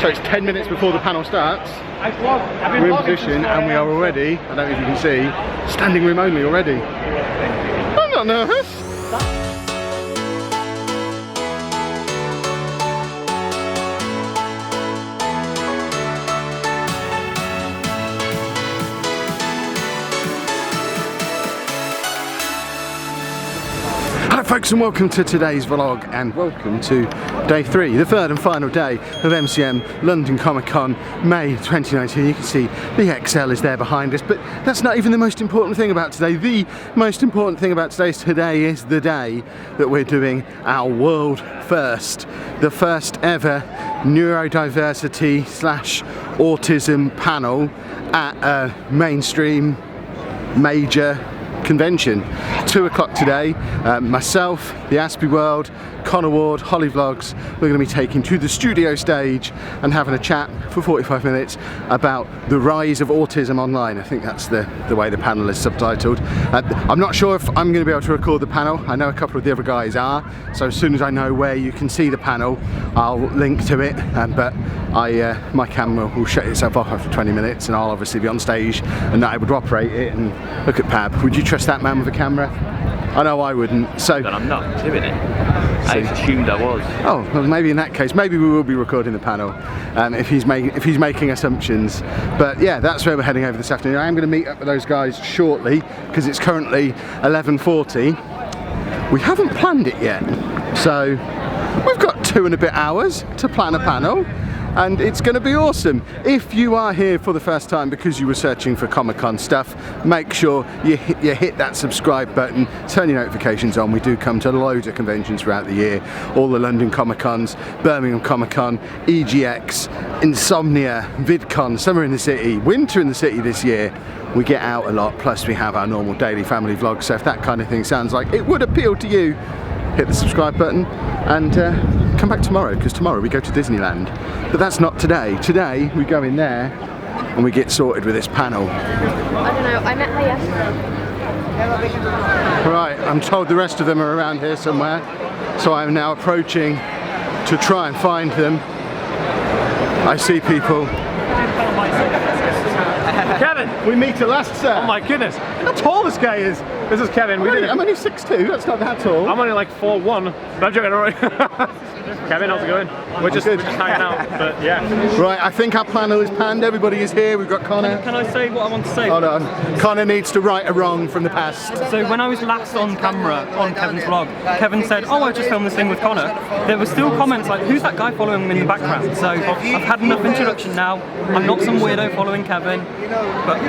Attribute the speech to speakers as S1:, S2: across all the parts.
S1: So it's 10 minutes before the panel starts. We're in position and we are already, I don't know if you can see, standing room only already. I'm not nervous. Hello folks and welcome to today's vlog and welcome to day 3, the third and final day of MCM London Comic Con May 2019. You can see the XL is there behind us, but that's not even the most important thing about today. The most important thing about today is the day that we're doing our world first, the first ever neurodiversity / autism panel at a mainstream major convention. 2 o'clock today, myself, the Aspie World, Connor Ward, Holly Vlogs, we're going to be taking to the studio stage and having a chat for 45 minutes about the rise of autism online. I think that's the way the panel is subtitled. I'm not sure if I'm going to be able to record the panel. I know a couple of the other guys are, so as soon as I know where you can see the panel, I'll link to it, but my camera will shut itself off after 20 minutes and I'll obviously be on stage and not able to operate it. And look at Pab, would you trust that man with a camera? I know I wouldn't. So
S2: but I'm not doing it. I assumed I was.
S1: Oh, well, maybe in that case, maybe we will be recording the panel if he's making assumptions. But yeah, that's where we're heading over this afternoon. I am going to meet up with those guys shortly because it's currently 11:40. We haven't planned it yet, so we've got 2 and a bit hours to plan a panel. And it's going to be awesome. If you are here for the first time because you were searching for Comic-Con stuff, make sure you hit that subscribe button, turn your notifications on. We do come to loads of conventions throughout the year. All the London Comic-Cons, Birmingham Comic-Con, EGX, Insomnia, VidCon, Summer in the City, Winter in the City this year. We get out a lot, plus we have our normal daily family vlogs. So if that kind of thing sounds like it would appeal to you, hit the subscribe button and come back tomorrow, because tomorrow we go to Disneyland. But that's not today. Today we go in there and we get sorted with this panel.
S3: I don't know, I met her yesterday.
S1: Right, I'm told the rest of them are around here somewhere, so I'm now approaching to try and find them. I see people.
S2: Kevin!
S1: We meet at last, sir.
S2: Oh my goodness, how tall this guy is. This is Kevin.
S1: I'm only 6'2", that's not that tall.
S2: I'm only like 4'1", but I'm joking, alright. Kevin, how's it going? We're just hanging out, but yeah.
S1: Right, I think our panel is panned, everybody is here, we've got Connor.
S4: Can I say what I want to say?
S1: Hold on, Connor needs to right a wrong from the past.
S4: So when I was last on camera on Kevin's vlog, Kevin said, oh, I just filmed this thing with Connor. There were still comments like, who's that guy following him in the background? So I've had enough introduction now. I'm not some weirdo following Kevin, but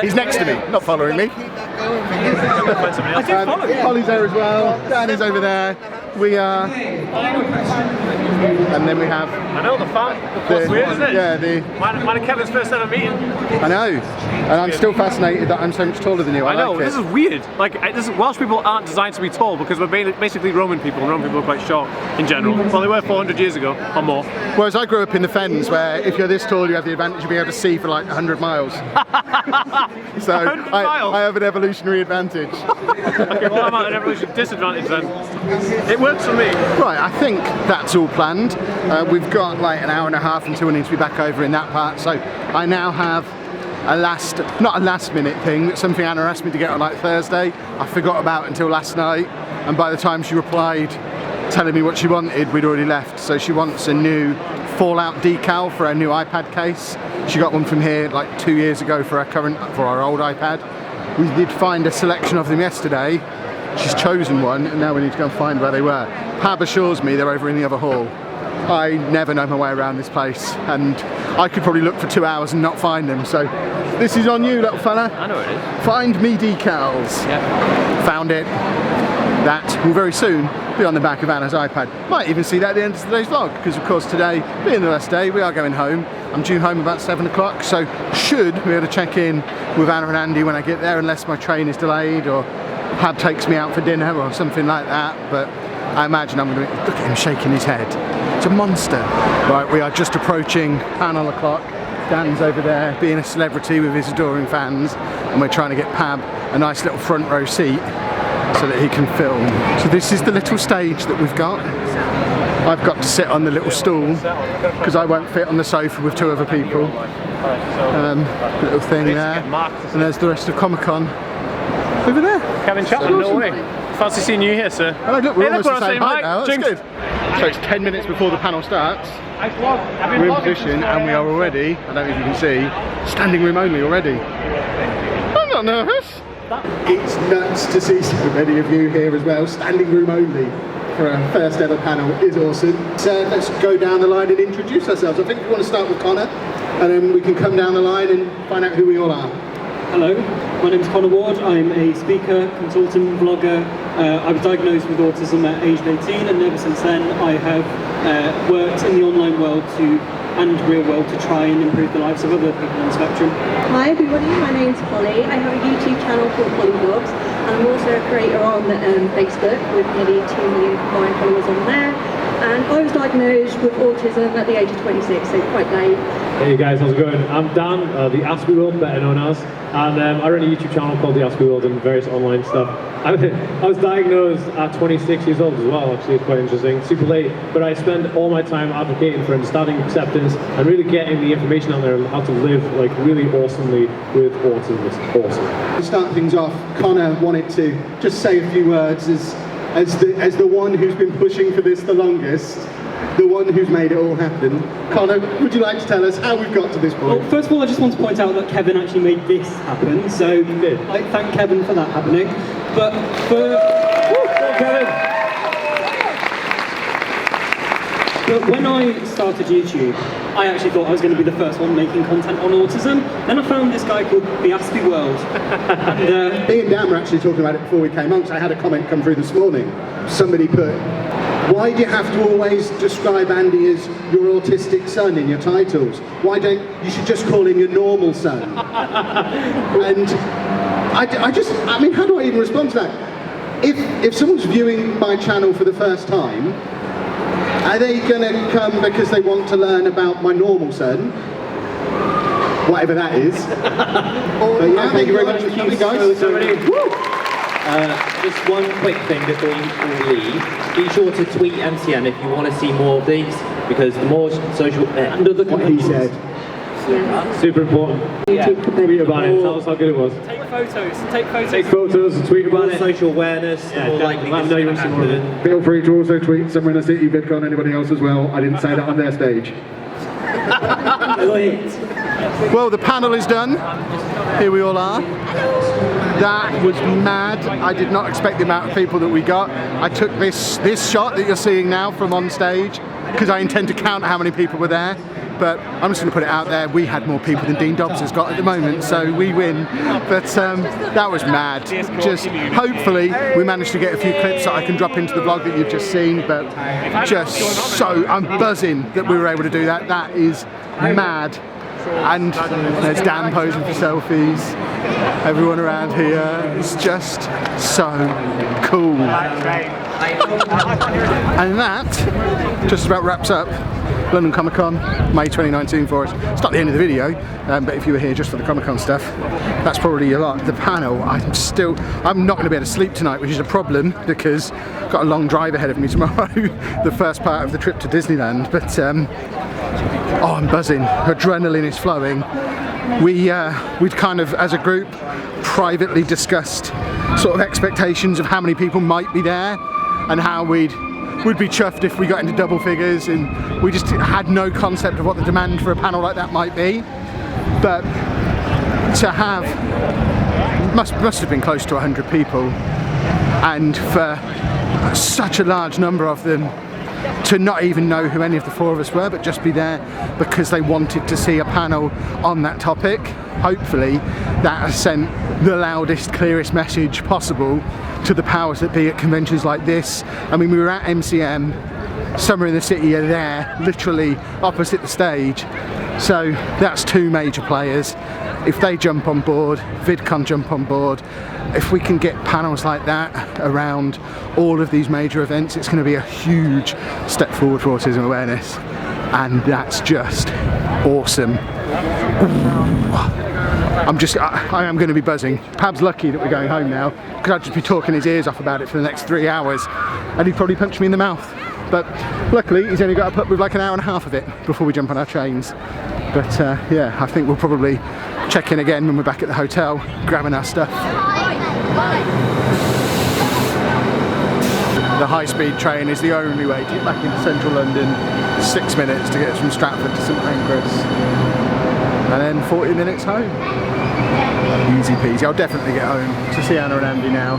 S1: he's next to me, not following me.
S4: I do follow you.
S1: Holly's there as well, Dan is over there. We are, and then we have.
S2: I know the fan. That's weird, isn't it?
S1: Yeah,
S2: mine and Kevin's first ever meeting.
S1: I know, and I'm still fascinated that I'm so much taller than you.
S2: I know,
S1: like
S2: this is weird. Like, Welsh people aren't designed to be tall because we're basically Roman people, and Roman people are quite short in general. Well, they were 400 years ago or more.
S1: Whereas I grew up in the Fens, where if you're this tall, you have the advantage of being able to see for like 100 miles. So
S2: 100 miles?
S1: I have an evolutionary advantage.
S2: Okay, well, I'm at an evolutionary disadvantage then. It works for me.
S1: Right, I think that's all planned. We've got like an hour and a half until we need to be back over in that part. So I now have not a last minute thing, but something Anna asked me to get on like Thursday. I forgot about until last night, and by the time she replied telling me what she wanted, we'd already left. So she wants a new Fallout decal for her new iPad case. She got one from here like 2 years ago for our old iPad. We did find a selection of them yesterday. She's chosen one, and now we need to go and find where they were. Pab assures me they're over in the other hall. I never know my way around this place, and I could probably look for 2 hours and not find them. So this is on you, little fella.
S2: I know it is.
S1: Find me decals.
S2: Yeah.
S1: Found it. That will very soon be on the back of Anna's iPad. Might even see that at the end of today's vlog, because of course today, being the last day, we are going home. I'm due home about 7 o'clock, so should be able to check in with Anna and Andy when I get there, unless my train is delayed or Pab takes me out for dinner or something like that. But I imagine I'm going to look at him shaking his head. It's a monster. Right, we are just approaching panel o'clock. Dan's over there being a celebrity with his adoring fans, and we're trying to get Pab a nice little front row seat so that he can film. So this is the little stage that we've got. I've got to sit on the little stool because I won't fit on the sofa with 2 other people. Little thing there, and there's the rest of Comic-Con over there.
S2: Kevin Chapman, no way. Fancy seeing you here, sir.
S1: Oh, look, we're
S2: Hey,
S1: almost
S2: look
S1: the same height now, that's good. So it's 10 minutes before the panel starts. We're in position and we are already, I don't know if you can see, standing room only already. I'm not nervous. It's nuts to see so many of you here as well, standing room only for our first ever panel is awesome. So let's go down the line and introduce ourselves. I think we want to start with Connor and then we can come down the line and find out who we all are.
S5: Hello, my name is Connor Ward. I'm a speaker, consultant, vlogger. I was diagnosed with autism at age 18 and ever since then I have worked in the online world and real world to try and improve the lives of other people on the spectrum.
S6: Hi everybody, my name's Polly. I have a YouTube channel called Polly Vlogs and I'm also a creator on Facebook with nearly 2 million combined followers on there. And I was diagnosed with autism at the age of 26, so quite late.
S7: Hey guys, how's it going? I'm Dan, the Aspie World, better known as, and I run a YouTube channel called the Aspie World and various online stuff. I was diagnosed at 26 years old as well, actually. It's quite interesting, super late, but I spend all my time advocating for understanding acceptance and really getting the information out there on how to live like really awesomely with autism. It's awesome.
S1: To start things off, Connor wanted to just say a few words as the one who's been pushing for this the longest, the one who's made it all happen. Connor, would you like to tell us how we've got to this point?
S5: Well, first of all, I just want to point out that Kevin actually made this happen, so I thank Kevin for that happening. But when I started YouTube, I actually thought I was going to be the first one making content on autism. Then I found this guy called the Aspie World. And,
S1: Me and Dan were actually talking about it before we came on, because I had a comment come through this morning. Somebody put, why do you have to always describe Andy as your autistic son in your titles? Why don't you should just call him your normal son? And I mean, how do I even respond to that? If someone's viewing my channel for the first time, are they going to come because they want to learn about my normal son? Whatever that is. But yeah, thank you very much for coming, guys.
S8: Just one quick thing before you all leave. Be sure to tweet MCM if you want to see more of these, because the more social and other
S1: What he said.
S7: Super important.
S8: Yeah.
S7: Tweet about it, tell us how good it was.
S4: Take photos.
S7: Take photos and tweet about it.
S8: social awareness, the more likely this
S7: know
S8: is
S7: you
S8: going
S7: want
S8: to
S7: to see more of it.
S8: happen.
S1: Feel free to also tweet Summer in the City, VidCon, anybody else as well. I didn't say that on their stage. Well, the panel is done. Here we all are. That was mad. I did not expect the amount of people that we got. I took this shot that you're seeing now from on stage because I intend to count how many people were there. But I'm just going to put it out there, we had more people than Dean Dobbs has got at the moment, so we win. But that was mad. Just hopefully we managed to get a few clips that I can drop into the vlog that you've just seen, but just so, I'm buzzing that we were able to do that. That is mad. And there's Dan posing for selfies. Everyone around here is just so cool. And that just about wraps up London Comic Con, May 2019 for us. It's not the end of the video, but if you were here just for the Comic Con stuff, that's probably a lot. The panel, I'm not going to be able to sleep tonight, which is a problem because I've got a long drive ahead of me tomorrow, the first part of the trip to Disneyland. But oh, I'm buzzing. Adrenaline is flowing. We'd kind of, as a group, privately discussed sort of expectations of how many people might be there and how we'd be chuffed if we got into double figures, and we just had no concept of what the demand for a panel like that might be. But to have, must have been close to 100 people, and for such a large number of them to not even know who any of the four of us were, but just be there because they wanted to see a panel on that topic. Hopefully that has sent the loudest, clearest message possible to the powers that be at conventions like this. I mean, we were at MCM, Summer in the City are there, literally opposite the stage. So that's two major players. If they jump on board, VidCon jump on board, if we can get panels like that around all of these major events, it's going to be a huge step forward for autism awareness. And that's just awesome. I am going to be buzzing. Pab's lucky that we're going home now, because I'd just be talking his ears off about it for the next 3 hours, and he'd probably punch me in the mouth. But luckily he's only got to put up with like an hour and a half of it before we jump on our trains. But yeah, I think we'll probably check in again when we're back at the hotel, grabbing our stuff. The high-speed train is the only way to get back into central London. 6 minutes to get us from Stratford to St Pancras, and then 40 minutes home. Easy peasy. I'll definitely get home to see Anna and Andy now,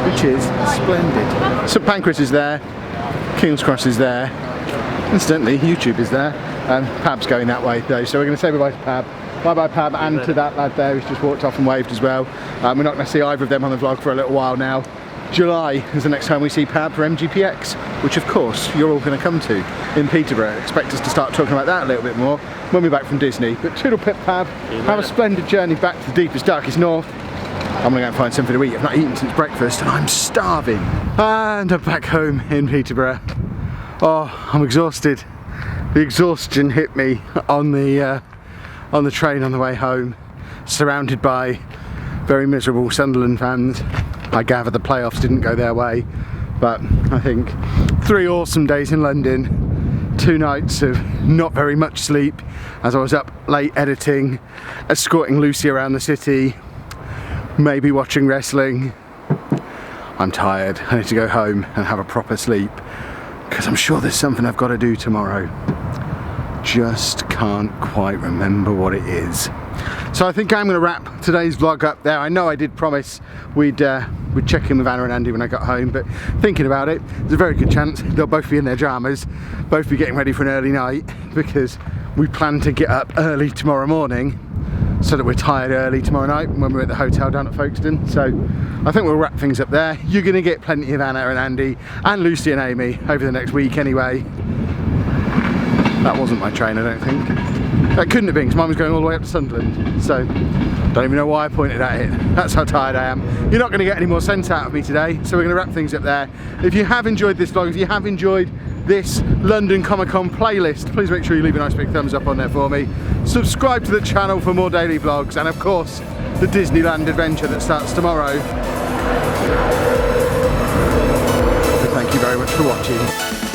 S1: which is splendid. St Pancras is there, King's Cross is there, incidentally YouTube is there. Pab's going that way though, so we're going to say bye-bye to Pab. Bye-bye Pab, and to that lad there who's just walked off and waved as well. We're not going to see either of them on the vlog for a little while now. July is the next time we see Pab for MGPX, which of course you're all going to come to in Peterborough. Expect us to start talking about that a little bit more when we're back from Disney. But toodle pip Pab, have a splendid journey back to the deepest, darkest north. I'm going to go and find something to eat. I've not eaten since breakfast and I'm starving. And I'm back home in Peterborough. Oh, I'm exhausted. The exhaustion hit me on the train on the way home, surrounded by very miserable Sunderland fans. I gather the playoffs didn't go their way, but I think 3 awesome days in London, 2 nights of not very much sleep as I was up late editing, escorting Lucy around the city, maybe watching wrestling. I'm tired. I need to go home and have a proper sleep because I'm sure there's something I've got to do tomorrow. Just can't quite remember what it is. So I think I'm going to wrap today's vlog up there. I know I did promise we'd check in with Anna and Andy when I got home, but thinking about it, there's a very good chance they'll both be in their pyjamas, both be getting ready for an early night, because we plan to get up early tomorrow morning so that we're tired early tomorrow night when we're at the hotel down at Folkestone. So I think we'll wrap things up there. You're going to get plenty of Anna and Andy and Lucy and Amy over the next week anyway. That wasn't my train, I don't think. That couldn't have been, because mine was going all the way up to Sunderland. So, don't even know why I pointed at it. That's how tired I am. You're not going to get any more sense out of me today, so we're going to wrap things up there. If you have enjoyed this vlog, if you have enjoyed this London Comic Con playlist, please make sure you leave a nice big thumbs up on there for me. Subscribe to the channel for more daily vlogs, and of course, the Disneyland adventure that starts tomorrow. So thank you very much for watching.